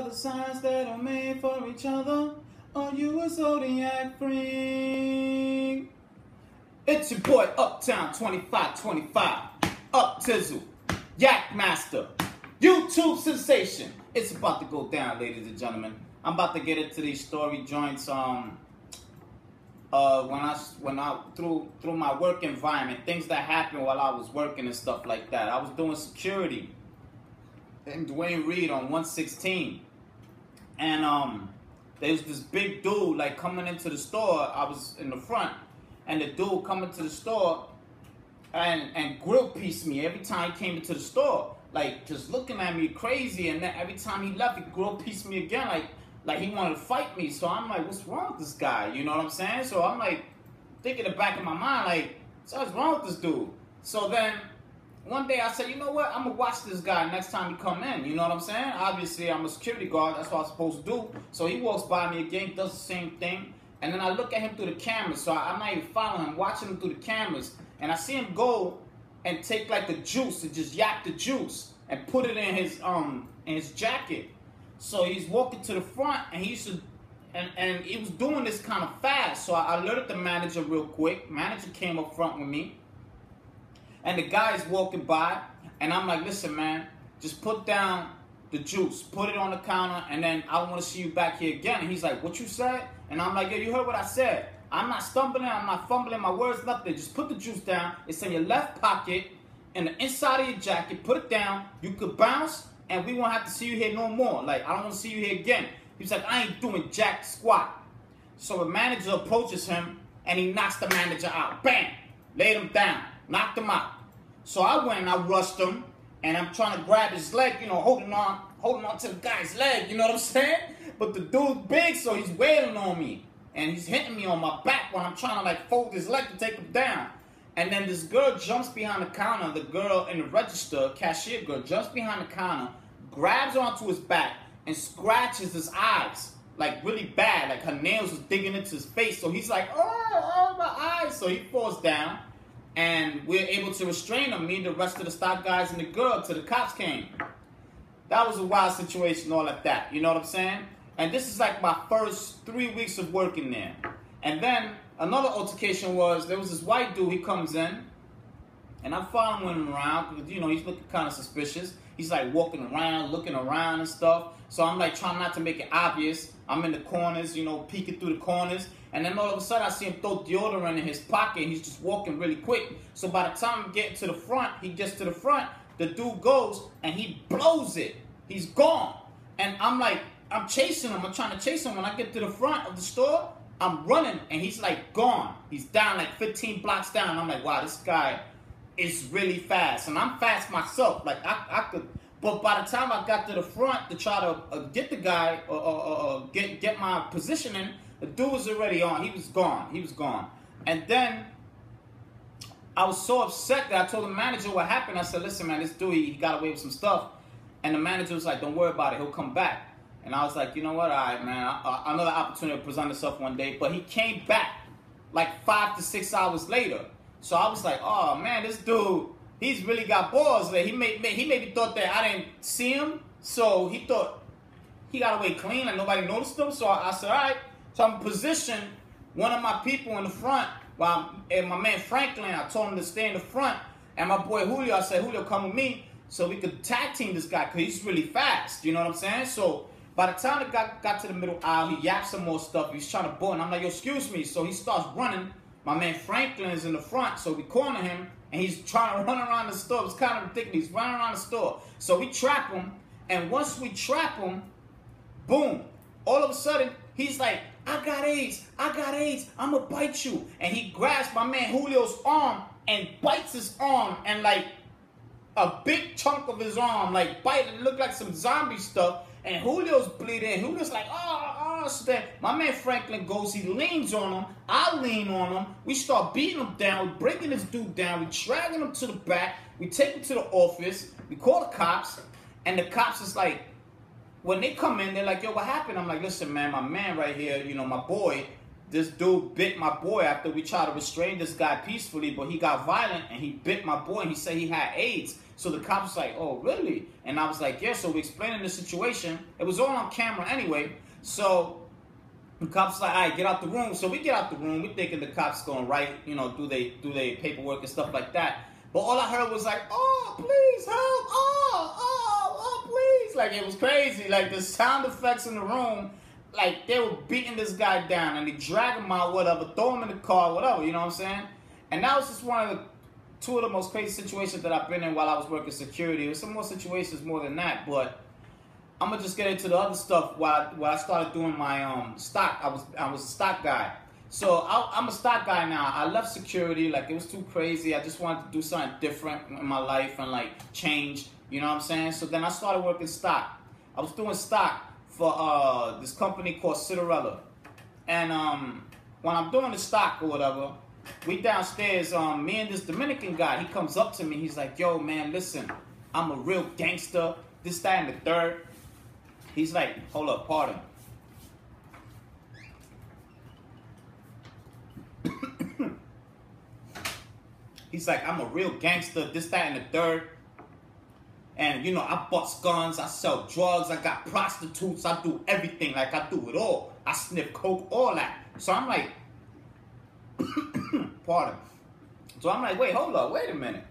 the signs that are made for each other? Are you a zodiac freak? It's your boy Uptown 2525, Up Tizzle, Yak Master, YouTube sensation. It's about to go down, ladies and gentlemen. I'm about to get into these story joints. When I through my work environment, things that happened while I was working and stuff like that. I was doing security in Dwayne Reed on 116, and there was this big dude like coming into the store. I was in the front, and the dude coming to the store and grill pieced me every time he came into the store, like just looking at me crazy. And then every time he left, he grill pieced me again, like he wanted to fight me. So I'm like, what's wrong with this guy? You know what I'm saying? So I'm like thinking in the back of my mind, like, so what's wrong with this dude? So then one day I said, you know what? I'm going to watch this guy next time he come in. You know what I'm saying? Obviously, I'm a security guard. That's what I'm supposed to do. So he walks by me again, does the same thing. And then I look at him through the cameras. So I'm not even following him, watching him through the cameras. And I see him go and take like the juice and just yak the juice and put it in his jacket. So he's walking to the front, and he was doing this kind of fast. So I alerted the manager real quick. Manager came up front with me. And the guy is walking by, and I'm like, listen, man, just put down the juice. Put it on the counter, and then I want to see you back here again. And he's like, what you said? And I'm like, yo, you heard what I said. I'm not stumbling. I'm not fumbling my words, nothing. Just put the juice down. It's in your left pocket, in the inside of your jacket. Put it down. You could bounce, and we won't have to see you here no more. Like, I don't want to see you here again. He's like, I ain't doing jack squat. So the manager approaches him, and he knocks the manager out. Bam! Laid him down. Knocked him out. So I went and I rushed him, and I'm trying to grab his leg, you know, holding on to the guy's leg, you know what I'm saying? But the dude's big, so he's wailing on me, and he's hitting me on my back when I'm trying to like fold his leg to take him down. And then this girl jumps behind the counter, the girl in the register, cashier girl, jumps behind the counter, grabs onto his back, and scratches his eyes, like really bad, like her nails was digging into his face. So he's like, oh, my eyes. So he falls down. And we're able to restrain him, me and the rest of the stock guys and the girl, till the cops came. That was a wild situation, all like that. You know what I'm saying? And this is like my first 3 weeks of working there. And then another altercation was, there was this white dude, he comes in, and I'm following him around, because, you know, he's looking kind of suspicious. He's like walking around, looking around and stuff. So I'm like trying not to make it obvious. I'm in the corners, you know, peeking through the corners. And then all of a sudden I see him throw deodorant in his pocket, and he's just walking really quick. So by the time I'm getting to the front, he gets to the front, the dude goes and he blows it. He's gone. And I'm like, I'm chasing him. I'm trying to chase him. When I get to the front of the store, I'm running, and he's like gone. He's down like 15 blocks down. I'm like, wow, this guy is really fast. And I'm fast myself. Like I could, but by the time I got to the front to try to get the guy or get my positioning, the dude was already on. He was gone. He was gone. And then I was so upset that I told the manager what happened. I said, listen, man, this dude, he got away with some stuff. And the manager was like, don't worry about it. He'll come back. And I was like, you know what? All right, man. Another opportunity to present itself one day. But he came back like 5 to 6 hours later. So I was like, oh, man, this dude, he's really got balls. Like, he maybe thought that I didn't see him. So he thought he got away clean and nobody noticed him. So I said, all right. So I'm positioned one of my people in the front, and my man Franklin, I told him to stay in the front, and my boy Julio, I said, Julio, come with me so we could tag team this guy, because he's really fast, you know what I'm saying? So by the time the guy got to the middle aisle, he yapped some more stuff, he's trying to bull, and I'm like, yo, excuse me. So he starts running. My man Franklin is in the front, so we corner him, and he's trying to run around the store. It's kind of ridiculous. He's running around the store. So we trap him, and once we trap him, boom, all of a sudden, he's like, I got AIDS, I'm gonna bite you. And he grabs my man Julio's arm and bites his arm, and like a big chunk of his arm, like bite it, looked like some zombie stuff. And Julio's bleeding. Julio's like, oh, so then my man Franklin goes, he leans on him, I lean on him, we start beating him down, we breaking this dude down, we dragging him to the back, we take him to the office, we call the cops, and the cops is like, when they come in, they're like, yo, what happened? I'm like, listen, man, my man right here, you know, my boy, this dude bit my boy after we tried to restrain this guy peacefully, but he got violent and he bit my boy and he said he had AIDS. So the cops was like, oh, really? And I was like, yeah. So we explaining the situation. It was all on camera anyway. So the cops like, all right, get out the room. So we get out the room. We thinking the cops going to write, you know, do they paperwork and stuff like that. But all I heard was like, oh, please help. Oh, please. Like, it was crazy. Like, the sound effects in the room, like, they were beating this guy down and they drag him out, whatever, throw him in the car, whatever, you know what I'm saying? And that was just two of the most crazy situations that I've been in while I was working security. There was some more situations more than that, but I'm gonna just get into the other stuff while I started doing my stock. I was a stock guy. So I'm a stock guy now. I left security, like it was too crazy. I just wanted to do something different in my life and like change, you know what I'm saying? So then I started working stock. I was doing stock for this company called Cinderella. And when I'm doing the stock or whatever, we downstairs, me and this Dominican guy, he comes up to me, he's like, yo man, listen, I'm a real gangster, this, that, and the third. He's like, hold up, pardon. He's like, I'm a real gangster, this, that, and the third. And, you know, I bust guns, I sell drugs, I got prostitutes, I do everything, like I do it all. I sniff coke, all that. So I'm like, pardon. So I'm like, wait, hold up, wait a minute.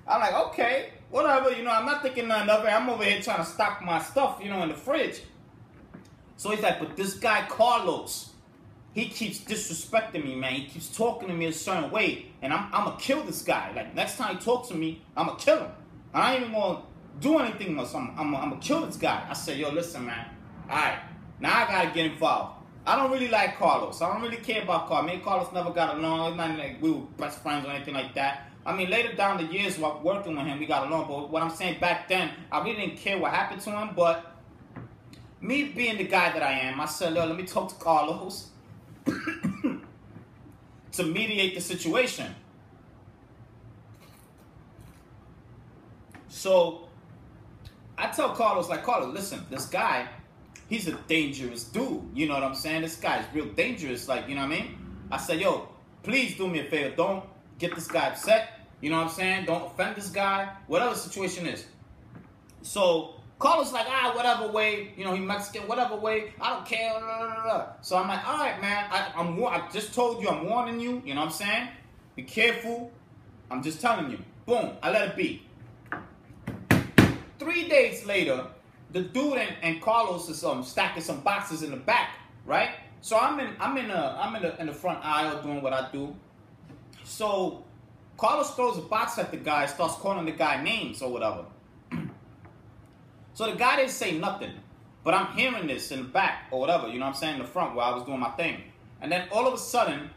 I'm like, okay, whatever, you know, I'm not thinking nothing of it. I'm over here trying to stock my stuff, you know, in the fridge. So he's like, but this guy, Carlos, he keeps disrespecting me, man. He keeps talking to me a certain way, and I'm going to kill this guy. Like, next time he talks to me, I'm going to kill him. I ain't even going to do anything else. I'm going to kill this guy. I said, yo, listen, man. All right, now I got to get involved. I don't really like Carlos. I don't really care about Carlos. Me and Carlos never got along. It's not like we were best friends or anything like that. I mean, later down the years while working with him, we got along. But what I'm saying, back then, I really didn't care what happened to him. But me being the guy that I am, I said, yo, let me talk to Carlos to mediate the situation. So I tell Carlos, like, Carlos, listen, this guy, he's a dangerous dude. You know what I'm saying? This guy's real dangerous. Like, you know what I mean? I said, yo, please do me a favor. Don't get this guy upset. You know what I'm saying? Don't offend this guy. Whatever the situation is. So Carlos like, whatever way. You know, he Mexican, whatever way. I don't care. Blah, blah, blah. So I'm like, all right, man. I just told you. I'm warning you. You know what I'm saying? Be careful. I'm just telling you. Boom. I let it be. 3 days later, the dude and Carlos is stacking some boxes in the back, right? So I'm in the front aisle doing what I do. So Carlos throws a box at the guy, starts calling the guy names or whatever. So the guy didn't say nothing, but I'm hearing this in the back or whatever, you know what I'm saying, in the front where I was doing my thing. And then all of a sudden,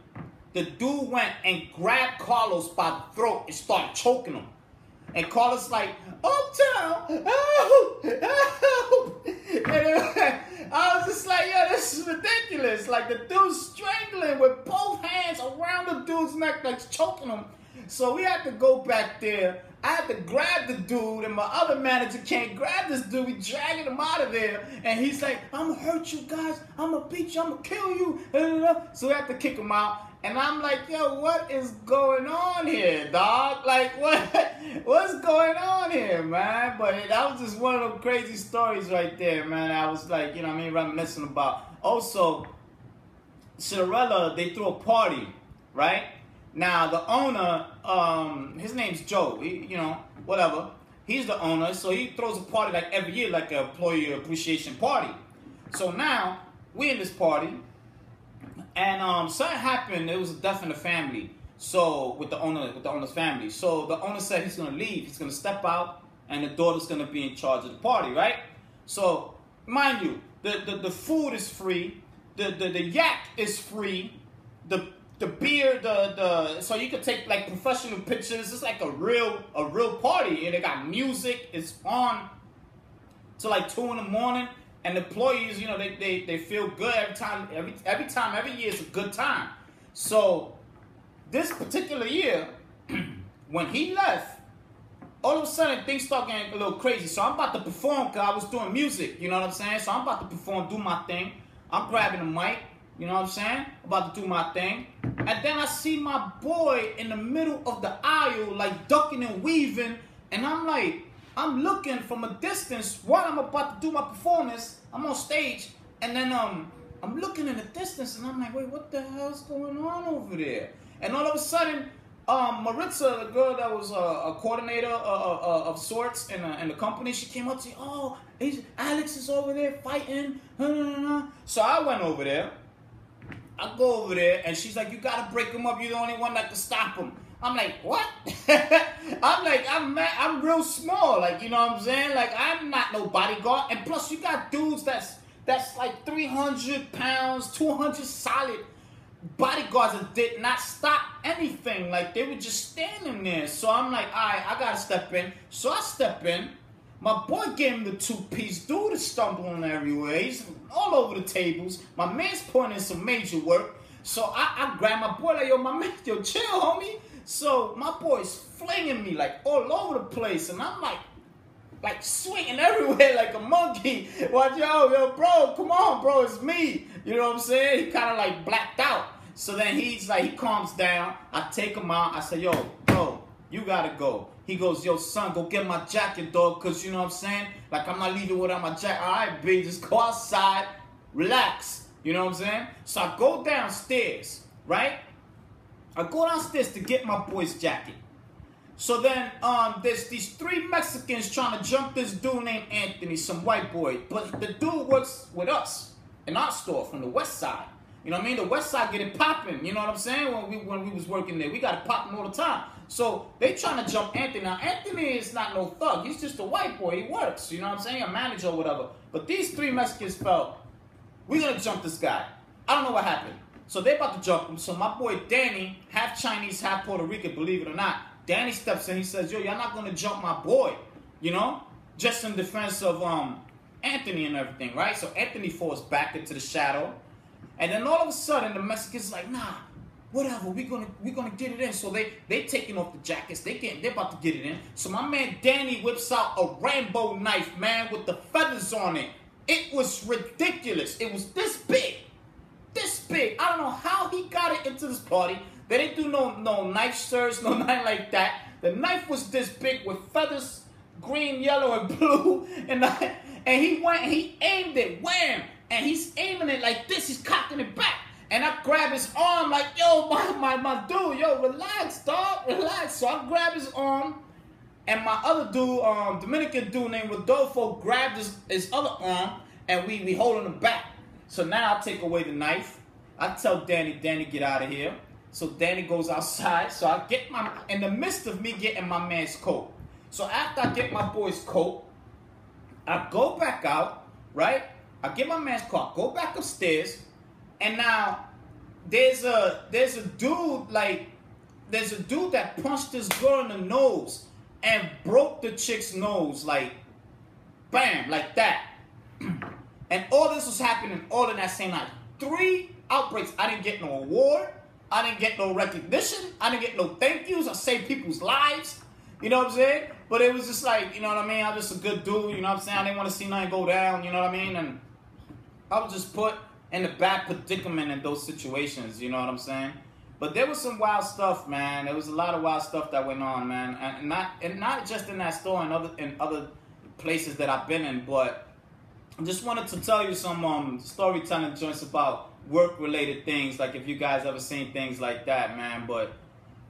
the dude went and grabbed Carlos by the throat and started choking him. And Carlos like, Uptown, help, help. And I was just like, yo, this is ridiculous. Like, the dude's strangling with both hands around the dude's neck, like choking him. So we had to go back there. I had to grab the dude, and my other manager can't grab this dude. We dragging him out of there. And he's like, I'm going to hurt you guys. I'm going to beat you. I'm going to kill you. So we had to kick him out. And I'm like, yo, what is going on here, dog? Like, what's going on here, man? But that was just one of those crazy stories right there, man. I was like, you know what I mean, reminiscing about. Also, Cinderella, they threw a party, right? Now, the owner, his name's Joe, you know, whatever. He's the owner, so he throws a party like every year, like an employee appreciation party. So now, we in this party. And something happened. There was a death in the family. So with the owner's family. So the owner said he's gonna leave. He's gonna step out, and the daughter's gonna be in charge of the party, right? So mind you, the food is free. The yak is free. The beer, so you could take like professional pictures. It's like a real party, and they got music. It's on till like 2 in the morning. And the employees, you know, they feel good every year is a good time. So this particular year, when he left, all of a sudden things start getting a little crazy. So I'm about to perform because I was doing music, you know what I'm saying? So I'm about to perform, do my thing. I'm grabbing the mic, You know what I'm saying? About to do my thing. And then I see my boy in the middle of the aisle, like ducking and weaving. And I'm like, I'm looking from a distance while I'm about to do my performance. I'm on stage. And then I'm looking in the distance and I'm like, wait, what the hell's going on over there? And all of a sudden, Maritza, the girl that was a coordinator of sorts in the company, she came up to me, oh, Alex is over there fighting. So I went over there. I go over there, and she's like, you got to break him up. You're the only one that can stop him. I'm like, what? I'm like, I'm real small. Like, you know what I'm saying? Like, I'm not no bodyguard. And plus, you got dudes that's like 300 pounds, 200 solid bodyguards that did not stop anything. Like, they were just standing there. So I'm like, all right, I got to step in. So I step in. My boy gave him the two-piece. Dude is stumbling everywhere. He's all over the tables. My man's putting in some major work. So I grab my boy like, yo, my man, yo, chill, homie. So my boy's flinging me like all over the place. And I'm like swinging everywhere like a monkey. Watch, yo, bro, come on, bro, it's me. You know what I'm saying? He kind of like blacked out. So then he's like, he calms down. I take him out. I say, yo, bro, you gotta go. He goes, yo, son, go get my jacket, dog, because you know what I'm saying? Like, I'm not leaving without my jacket. All right, B, just go outside, relax. You know what I'm saying? So I go downstairs, right? I go downstairs to get my boy's jacket. So then there's these 3 Mexicans trying to jump this dude named Anthony, some white boy. But the dude works with us in our store from the west side. You know what I mean? The west side get it popping. You know what I'm saying? When we was working there, we got it popping all the time. So they trying to jump Anthony. Now, Anthony is not no thug. He's just a white boy. He works. You know what I'm saying? A manager or whatever. But these 3 Mexicans felt, we're going to jump this guy. I don't know what happened. So they about to jump him. So my boy Danny, half Chinese, half Puerto Rican, believe it or not, Danny steps in. He says, yo, y'all not going to jump my boy. You know? Just in defense of Anthony and everything, right? So Anthony falls back into the shadow. And then all of a sudden, the Mexicans like, nah, whatever, we're gonna get it in. So they taking off the jackets, they're about to get it in. So my man Danny whips out a rainbow knife, man, with the feathers on it. It was ridiculous. It was this big. This big. I don't know how he got it into this party. They didn't do no knife stirs, no nothing like that. The knife was this big with feathers, green, yellow, and blue. And he aimed it, wham! And he's aiming it like this. He's cocking it back. And I grab his arm like, yo, my dude, yo, relax, dog, relax. So I grab his arm, and my other dude, Dominican dude named Rodolfo, grabbed his other arm, and we holding him back. So now I take away the knife. I tell Danny, get out of here. So Danny goes outside. So I get in the midst of me getting my man's coat. So after I get my boy's coat, I go back out, right? I get my man's car, go back upstairs, and now there's a dude that punched this girl in the nose and broke the chick's nose, like bam, like that. And all this was happening all in that same night. 3 outbreaks. I didn't get no award. I didn't get no recognition. I didn't get no thank yous. I saved people's lives. You know what I'm saying? But it was just like, you know what I mean? I'm just a good dude. You know what I'm saying? I didn't want to see nothing go down. You know what I mean? And I was just put in a bad predicament in those situations, you know what I'm saying? But there was some wild stuff, man. There was a lot of wild stuff that went on, man. And not just in that store and other places that I've been in, but I just wanted to tell you some storytelling joints about work-related things, like if you guys ever seen things like that, man. But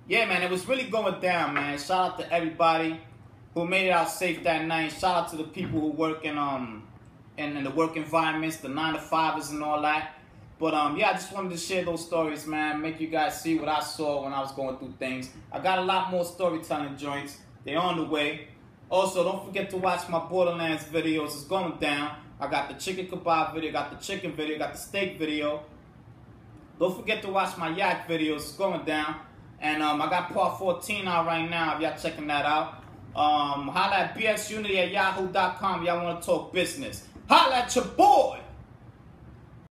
yeah, man, it was really going down, man. Shout out to everybody who made it out safe that night. Shout out to the people who work in the work environments, the 9-to-5ers and all that. But yeah, I just wanted to share those stories, man. Make you guys see what I saw when I was going through things. I got a lot more storytelling joints. They're on the way. Also, don't forget to watch my Borderlands videos. It's going down. I got the chicken kebab video, got the chicken video, got the steak video. Don't forget to watch my yak videos. It's going down. And I got part 14 out right now if y'all checking that out. Holla at bxunity@yahoo.com if y'all want to talk business. Holla at your boy!